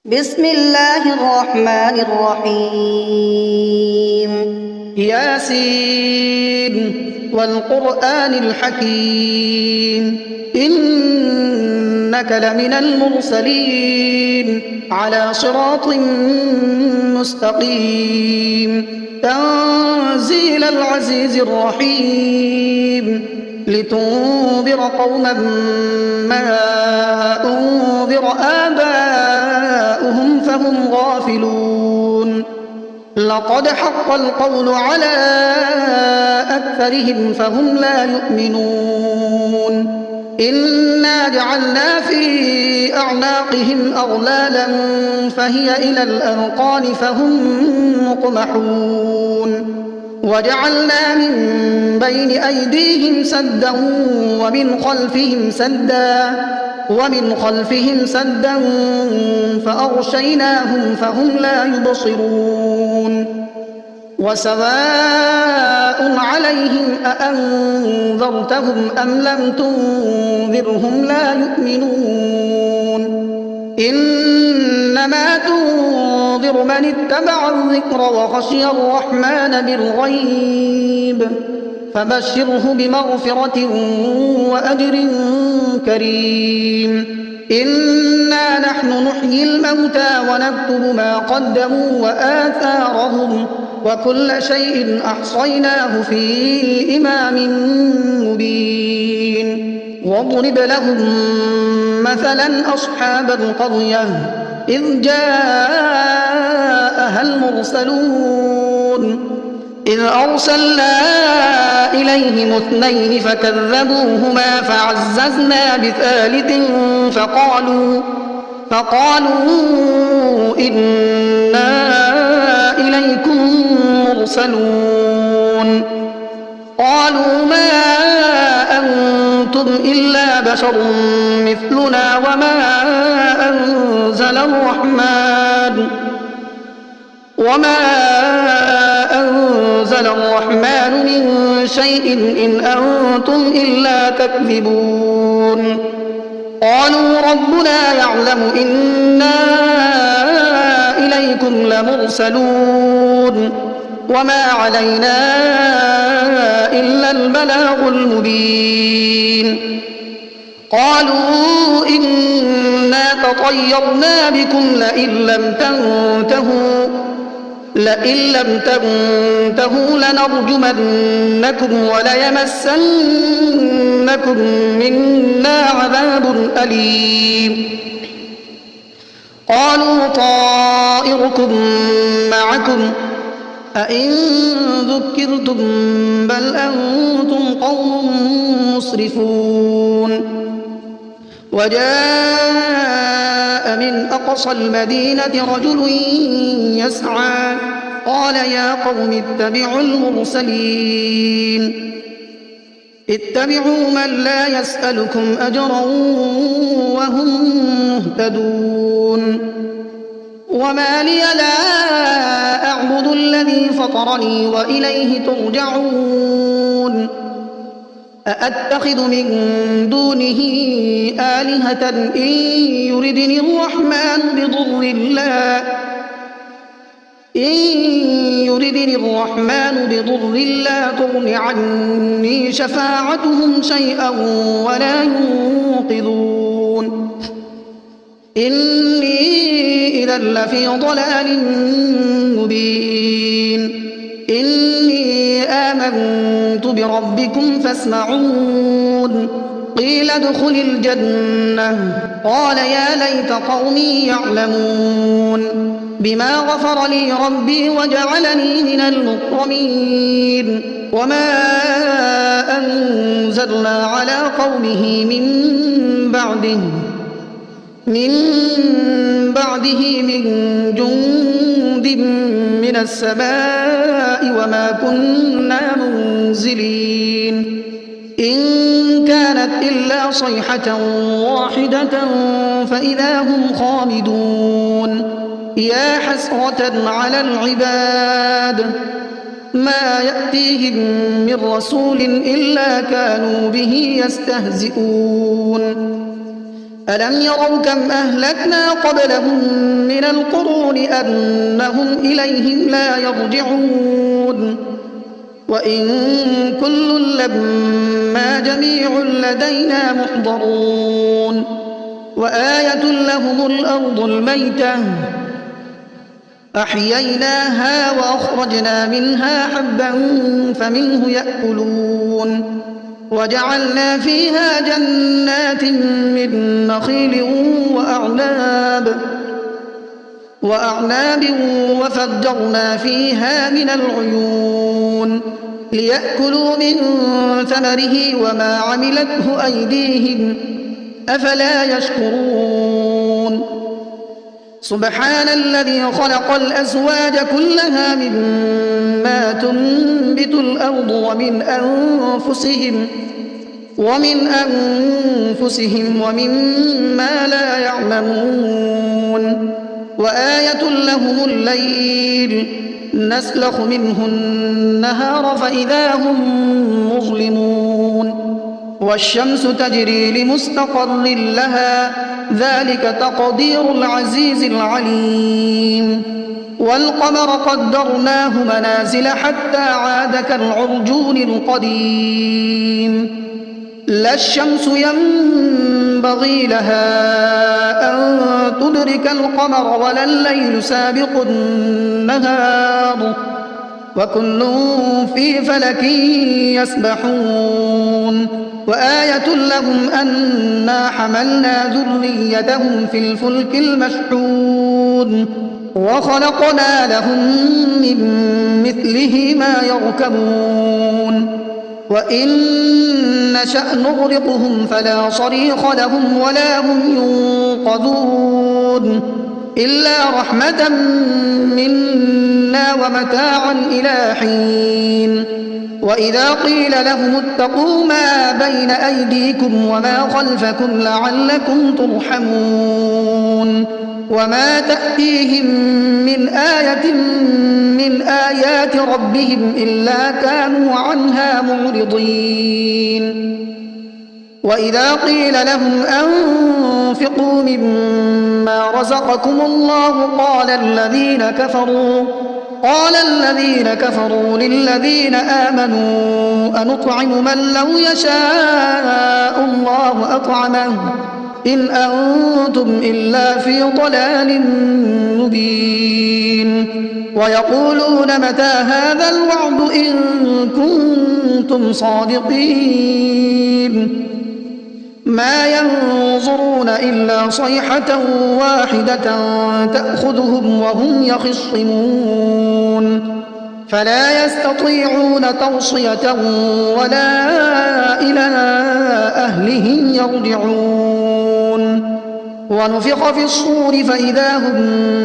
بسم الله الرحمن الرحيم ياسين والقرآن الحكيم إنك لمن المرسلين على صراط مستقيم تنزيل العزيز الرحيم لتنذر قوما ما أنذر آباؤهم فهم غافلون لقد حق القول على أكثرهم فهم لا يؤمنون إنا جعلنا في أعناقهم أغلالا فهي إلى الأذقان فهم مقمحون وجعلنا من بين أيديهم سدا ومن خلفهم سدا فأغشيناهم فهم لا يبصرون وسواء عليهم أأنذرتهم أم لم تنذرهم لا يؤمنون إنما تنذر من اتبع الذكر وخشي الرحمن بالغيب فبشره بمغفرة وأجر كريم إنا نحن نحيي الموتى ونكتب ما قدموا وآثارهم وكل شيء أحصيناه في إمام مبين واضرب لهم مثلا أصحاب القرية إذ جاءها المرسلون إذ أرسلنا إليهم اثنين فكذبوهما فعززنا بثالث فقالوا إنا إليكم مرسلون قالوا ما أنتم إلا بشر مثلنا وما أنزل الرحمن من شيء إن أنتم إلا تكذبون قالوا ربنا يعلم إنا إليكم لمرسلون وما علينا إلا البلاغ المبين قالوا إنا تطيرنا بكم لئن لم تنتهوا لنرجمنكم وليمسنكم منا عذاب أليم قالوا طائركم معكم أئن ذكرتم بل أنتم قوم مسرفون وجاء من أقصى المدينة رجل يسعى قال يا قوم اتبعوا المرسلين اتبعوا من لا يسألكم أجرا وهم مهتدون وما لي لا أعبد الذي فطرني وإليه ترجعون أأتخذ من دونه آلهة إن يردني الرحمن بضر لا تغن عني شفاعتهم شيئا ولا ينقذون إني إذا لفي ضلال مبين إني آمنت بربكم فاسمعون قيل ادخل الجنة قال يا ليت قومي يعلمون بما غفر لي ربي وجعلني من المكرمين وما أنزلنا على قومه من بعده من جند من السماء وما كنا منزلين إن كانت إلا صيحة واحدة فإذا هم خامدون يا حسرة على العباد ما يأتيهم من رسول إلا كانوا به يستهزئون ألم يروا كم أهلكنا قبلهم من القرون أنهم إليهم لا يرجعون وإن كل لما جميع لدينا محضرون وآية لهم الأرض الميتة أحييناها وأخرجنا منها حبا فمنه يأكلون وجعلنا فيها جنات من نخيل وأعناب وفجرنا فيها من العيون ليأكلوا من ثمره وما عملته أيديهم أفلا يشكرون سبحان الذي خلق الأزواج كلها مما تنبت الأرض ومن أنفسهم ومما لا يعلمون وآية لهم الليل نسلخ منه النهار فإذا هم مظلمون والشمس تجري لمستقر لها ذلك تقدير العزيز العليم والقمر قدرناه منازل حتى عاد كالعرجون القديم لا الشمس ينبغي لها أن تدرك القمر ولا الليل سابق النهار وكل في فلك يسبحون وآية لهم أنا حملنا ذريتهم في الفلك المشحون وخلقنا لهم من مثله ما يركبون وإن نشأ نغرقهم فلا صريخ لهم ولا هم ينقذون إلا رحمة منا ومتاعا إلى حين وإذا قيل لهم اتقوا ما بين أيديكم وما خلفكم لعلكم ترحمون وما تأتيهم من آية من آيات ربهم إلا كانوا عنها معرضين وإذا قيل لهم أنفقوا مما رزقكم الله قال الذين كفروا للذين آمنوا أنطعم من لو يشاء الله أطعمه إن أنتم إلا في ضلال مبين ويقولون متى هذا الوعد إن كنتم صادقين ما ينظرون إلا صيحة واحدة تأخذهم وهم يخصمون فلا يستطيعون توصية ولا إلى أهلهم يرجعون ونفخ في الصور فإذا هم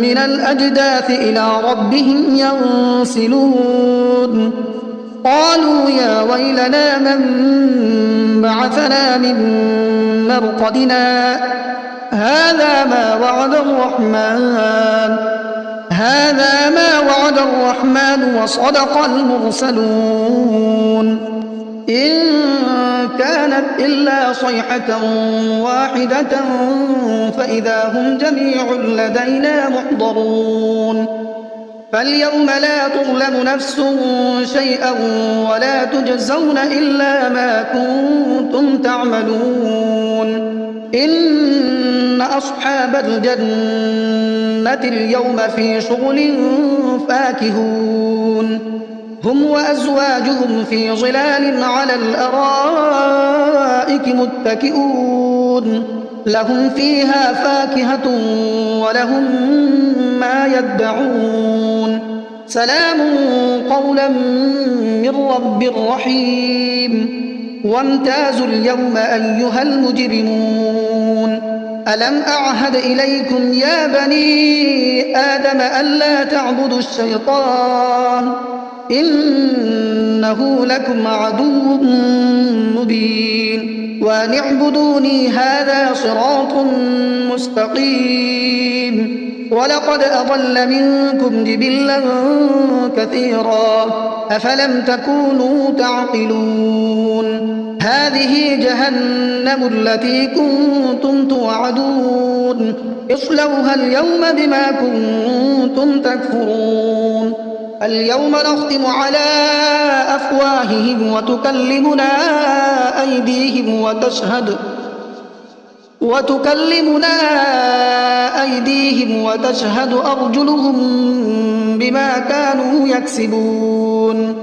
من الأجداث إلى ربهم ينسلون قالوا يا ويلنا من بعثنا من مرقدنا هذا ما وعد الرحمن وصدق المرسلون إن كانت إلا صيحة واحدة فإذا هم جميع لدينا محضرون فاليوم لا تظلم نفس شيئا ولا تجزون إلا ما كنتم تعملون إن أصحاب الجنة اليوم في شغل فاكهون هم وأزواجهم في ظلال على الأرائك متكئون لهم فيها فاكهة ولهم ما يدعون سلام قولا من رب رحيم وامتازوا اليوم أيها المجرمون ألم أعهد إليكم يا بني آدم ألا تعبدوا الشيطان إنه لكم عدو مبين وأن اعبدوني هذا صراط مستقيم ولقد أضل منكم جبلا كثيرا أفلم تكونوا تعقلون هذه جهنم التي كنتم توعدون اصلوها اليوم بما كنتم تكفرون اليوم نختم على أفواههم وتكلمنا أيديهم وتشهد أرجلهم بما كانوا يكسبون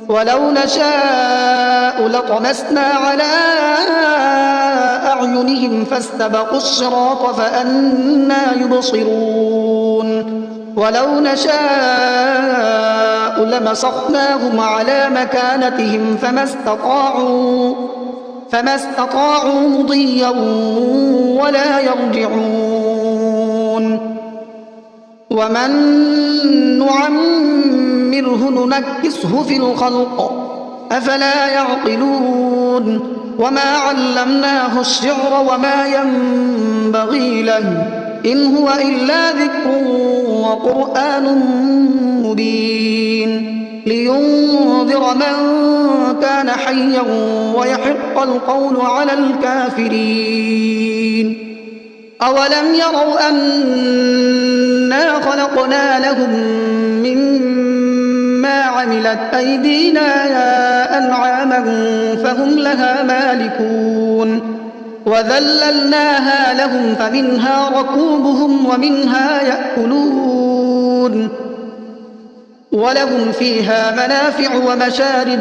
ولو نشاء لطمسنا على أعينهم فاستبقوا الصراط فأنى يبصرون ولو نشاء لمسخناهم على مكانتهم فما استطاعوا مضيا ولا يرجعون ومن نعمره ننكسه في الخلق أفلا يعقلون وما علمناه الشعر وما ينبغي له إن هو إلا ذكر وقرآن مبين لينذر من كان حيا ويحق القول على الكافرين أولم يروا أنا خلقنا لهم مما عملت أيدينا أنعاما فهم لها مالكون وذللناها لهم فمنها ركوبهم ومنها يأكلون ولهم فيها منافع ومشارب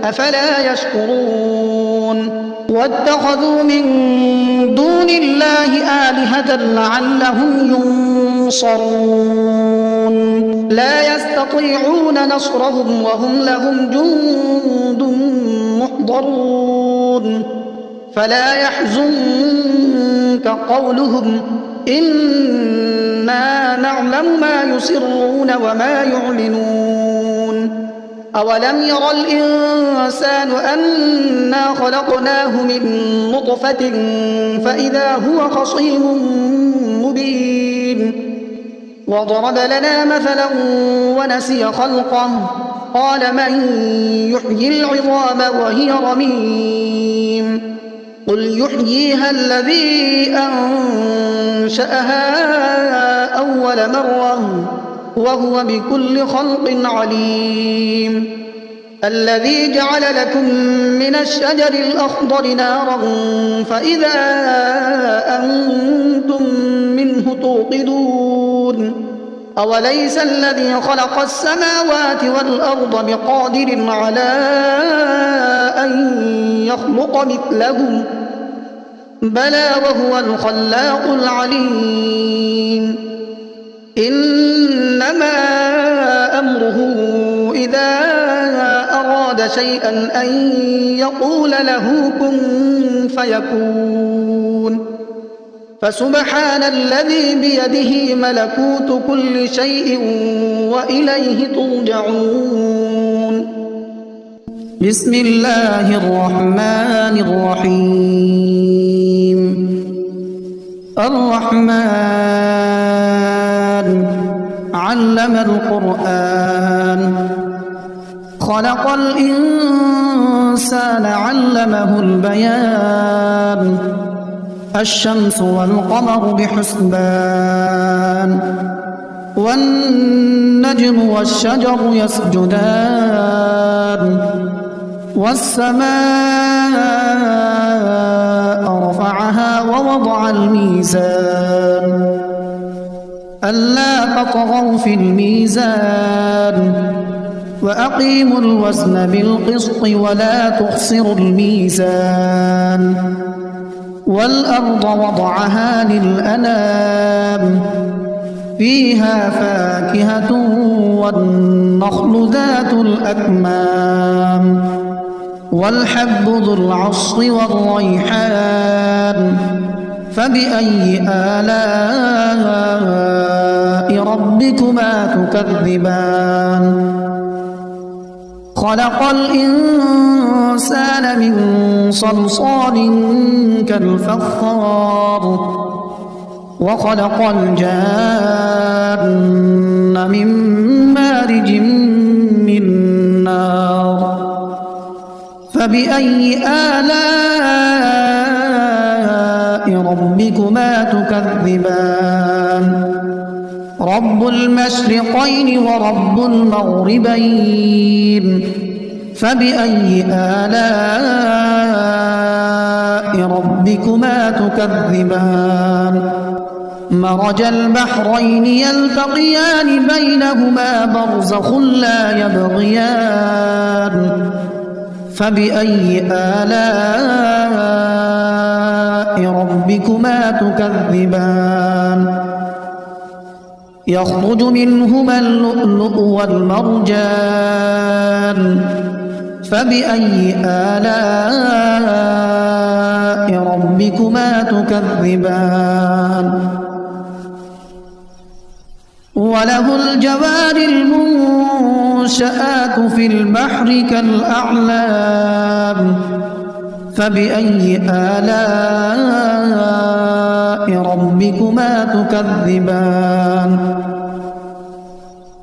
أفلا يشكرون واتخذوا من دون الله آلهة لعلهم ينصرون لا يستطيعون نصرهم وهم لهم جند محضرون فلا يحزنك قولهم إنا نعلم ما يسرون وما يعلنون أولم ير الإنسان أنا خلقناه من نطفة فإذا هو خصيم مبين وضرب لنا مثلا ونسي خلقه قال من يحيي العظام وهي رميم قل يحييها الذي أنشأها أول مرة وهو بكل خلق عليم الذي جعل لكم من الشجر الأخضر نارا فإذا أنتم منه توقدون أوليس الذي خلق السماوات والأرض بقادر على أن يخلق مثلهم بلى وهو الخلاق العليم إنما أمره إذا أراد شيئا أن يقول له كن فيكون فسبحان الذي بيده ملكوت كل شيء وإليه ترجعون بسم الله الرحمن الرحيم الرحمن علم القرآن خلق الإنسان علمه البيان الشمس والقمر بحسبان والنجم والشجر يسجدان والسماء رفعها ووضع الميزان ألا تطغوا في الميزان وأقيموا الوزن بالقسط ولا تخسروا الميزان والأرض وضعها للأنام فيها فاكهة والنخل ذات الأكمام والحب ذو العصف والريحان فبأي آلاء ربكما تكذبان خلق الإنسان من صلصال كالفخار وخلق الجان من مارج من نار فبأي آلاء تكذبان رب المشرقين ورب المغربين فبأي آلاء ربكما تكذبان مرج البحرين يلتقيان بينهما برزخ لا يبغيان فبأي آلاء ربكما تكذبان يخرج منهما اللؤلؤ والمرجان فبأي آلاء ربكما تكذبان وله الجوار المنشآت في البحر كالأعلام فبأي آلاء ربكما تكذبان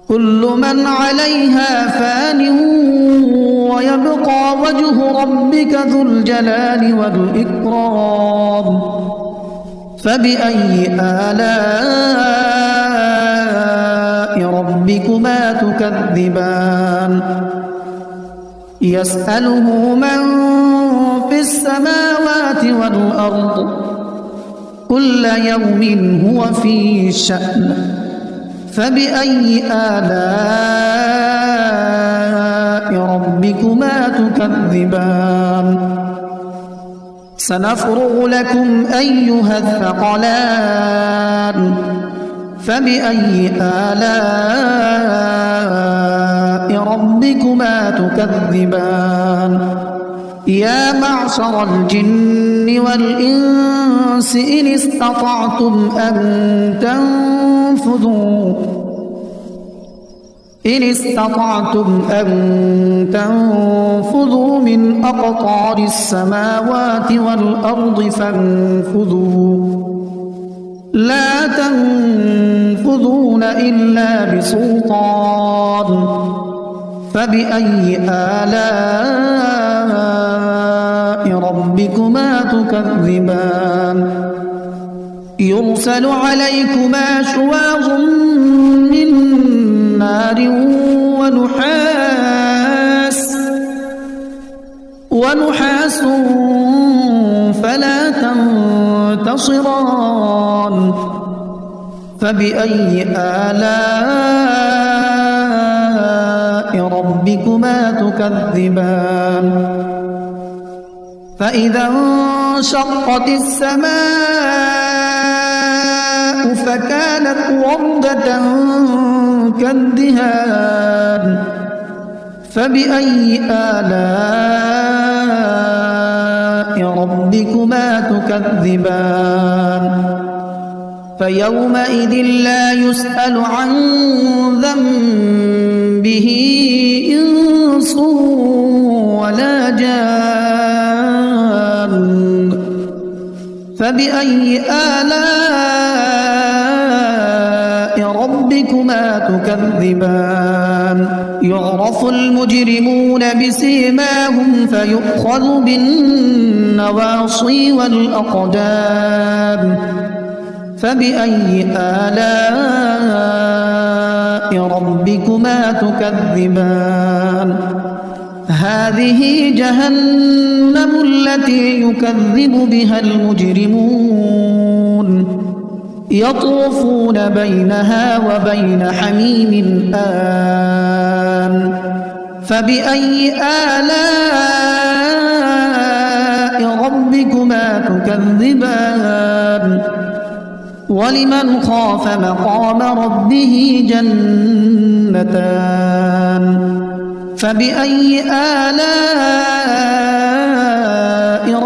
كل من عليها فان ويبقى وجه ربك ذو الجلال والإكرام فبأي آلاء ربكما تكذبان يسأله من في السماوات والأرض كل يوم هو في شأن فبأي آلاء ربكما تكذبان سنفرغ لكم أيها الثقلان فبأي آلاء ربكما تكذبان يا معشر الجن والإنس إن استطعتم أن تنفذوا من أقطار السماوات والأرض فانفذوا لا تنفذون إلا بسلطان فبأي آلاء ربكما تكذبان يرسل عليكما شواظ من نار ونحاس فلا تنتصران فبأي آلاء ربكما تكذبان فإذا انشقت السماء فكانت وردة كالدهان فبأي آلاء ربكما تكذبان فيومئذ لا يسأل عن ذنبه إنس ولا جان فبأي آلاء ربكما تكذبان يعرف المجرمون بسيماهم فيؤخذ بالنواصي والأقدام فبأي آلاء ربكما تكذبان هذه جهنم التي يكذب بها المجرمون يطوفون بينها وبين حميم آن فبأي آلاء ربكما تكذبان ولمن خاف مقام ربه جنتان فبأي آلاء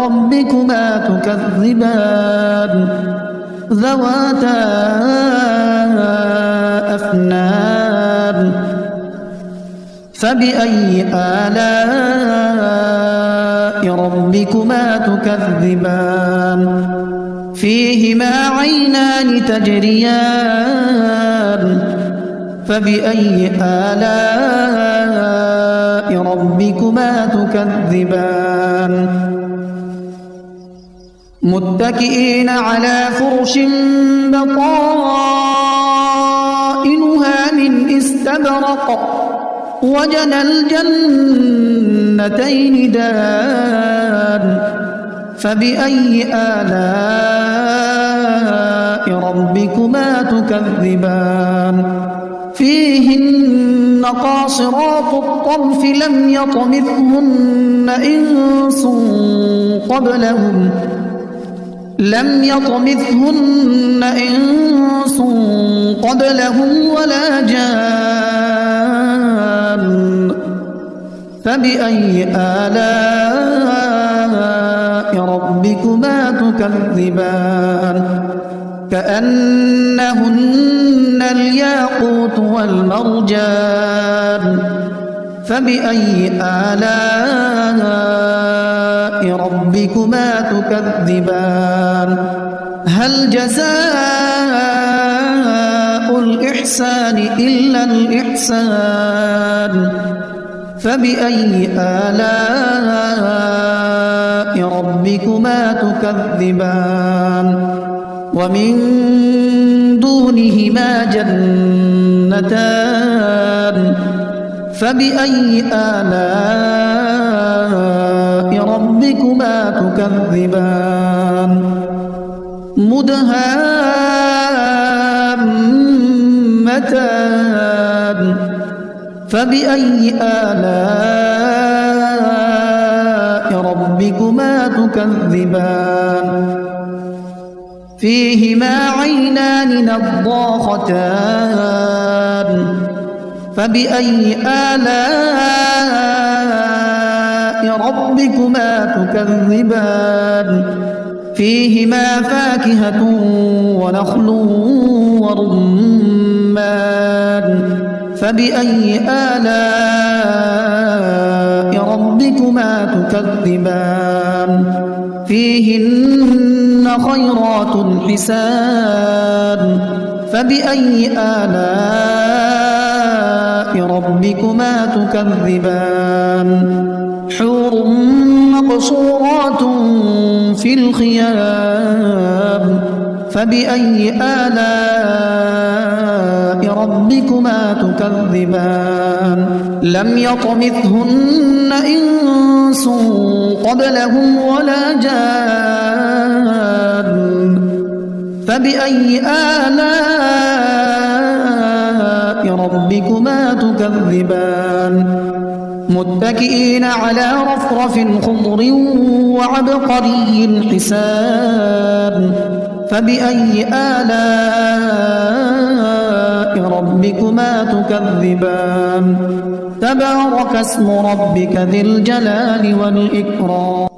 ربكما تكذبان ذواتا أفنان فبأي آلاء ربكما تكذبان فيهما عينان تجريان فبأي آلاء ربكما تكذبان متكئين على فرش بطائنها من استبرق وجنى الجنتين دان فبأي آلاء ربكما تكذبان فيهن قاصرات الطرف لم يطمثهن إنس قبلهم ولا جان فبأي آلاء ربكما تكذبان كأنهن الياقوت والمرجان فبأي آلاء ربكما تكذبان هل جزاء الإحسان إلا الإحسان فبأي آلاء ربكما تكذبان ومن دونهما جنتان فبأي آلاء ربكما تكذبان مدهامتان فبأي آلاء ربكما تكذبان فيهما عينان نضاختان فبأي آلاء ربكما تكذبان فيهما فاكهة ونخل ورمان فبأي آلاء ربكما تكذبان فيهن خيرات حسان فبأي آلاء ربكما تكذبان حور مقصورات في الخيام فبأي آلاء ربكما تكذبان لم يطمثهن إنس قبلهم ولا جان فبأي آلاء ربكما تكذبان متكئين على رفرف خضر وعبقري حسان فبأي آلاء ربكما تكذبان تبارك اسم ربك ذي الجلال والإكرام